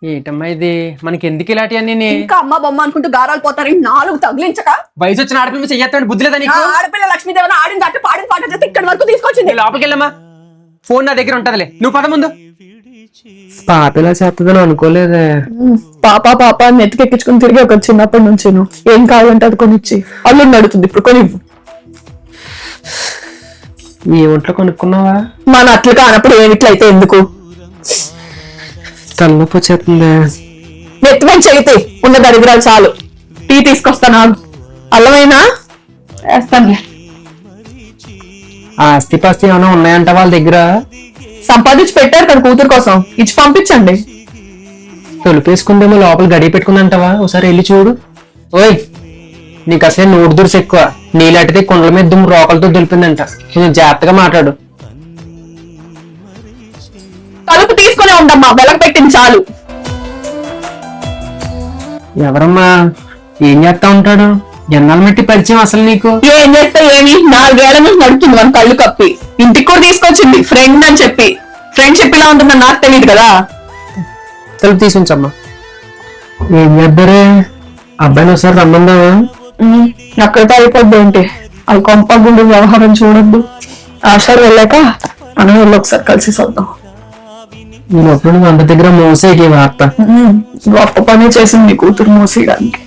ఏంటమ్మా ఇది మనకి ఎందుకు ఇలాంటివన్నీ? ఇంకా అమ్మ బొమ్మ అనుకుంటూ గారాలు పోతారు. 4 తగిలించక వయసు వచ్చిన ఆడపిల్ల మీద చెయ్యత్తాడు బుద్ధి లేదా నీకు? ఆడపిల్ల లక్ష్మీదేవన ఆడిన దాటి పాడిన పాట చేస్తే ఇక్కడి వరకు తీసుకొచ్చింది. లోపలికి వెళ్ళమ్మా, ఫోన్ నా దగ్గర ఉంటదిలే, నువ్వు పద ముందు. పాపిలా చేస్తుందని అనుకోలేదే. పాప పాప అని ఎత్తికెక్కించుకుని తిరిగి ఒక చిన్నప్పటి నుంచి ఏం కావాలంటే అది కొనిచ్చి అల్లుడిని అడుగుతుంది. ఇప్పుడు కొని నీ ఒంట్లో కొనుక్కున్నావా? మన అట్లు కానప్పుడు ఏమిట్లయితే ఎందుకు? తలనొప్పి వచ్చేస్తుంది. నెత్తిమని చేయితే ఉన్న దరిద్రాలు చాలు. టీ తీసుకొస్తాను, అల్లమైనా వేస్తానులే. ఆస్తి పాస్తి ఏమైనా ఉన్నాయంట వాళ్ళ దగ్గర? సంపాదించి పెట్టారు తన కూతురు కోసం, ఇచ్చి పంపించండి. తొలిపేసుకుందేమో లోపల గడి పెట్టుకుందంటావా? ఒకసారి వెళ్ళి చూడు. ఓయ్, నీకు అసలే నోటు దురుసు ఎక్కువ. నీలాంటిది కుండల మీద దుమ్ము రోకలతో దులిపిందంట. నేను జాగ్రత్తగా మాట్లాడు. తలుపు తీసుకునే ఉండమ్మా, వెలక పెట్టింది చాలు. ఎవరమ్మా? ఏం చేస్తా ఉంటాడు? ఎన్నాళ్ళ మట్టి పరిచయం అసలు నీకు? ఏం చేస్తే ఏమి, 4 ఏళ్ల నుంచి నడుస్తుంది మన కళ్ళు కప్పి. ఇంటికి కూడా తీసుకొచ్చింది ఫ్రెండ్ అని చెప్పి. ఫ్రెండ్షిప్ ఇలా ఉంటుందని నాకు తెలియదు కదా. తలుపు తీసుకుంచమ్మా. ఏం చేద్దారే? అబ్బాయిని ఒకసారి రమ్మందావా? అక్కడితో అయిపోద్ది ఏంటి? అది కొంప గుండు వ్యవహారం చూడొద్దు. ఆశాలు వెళ్ళాక మనం వెళ్ళి ఒకసారి కలిసి చూద్దాం. ఈ లోపల నువ్వు అంత దగ్గర మోసేకి వార్త. గొప్ప పని చేసింది కూతురు మోసేయడానికి.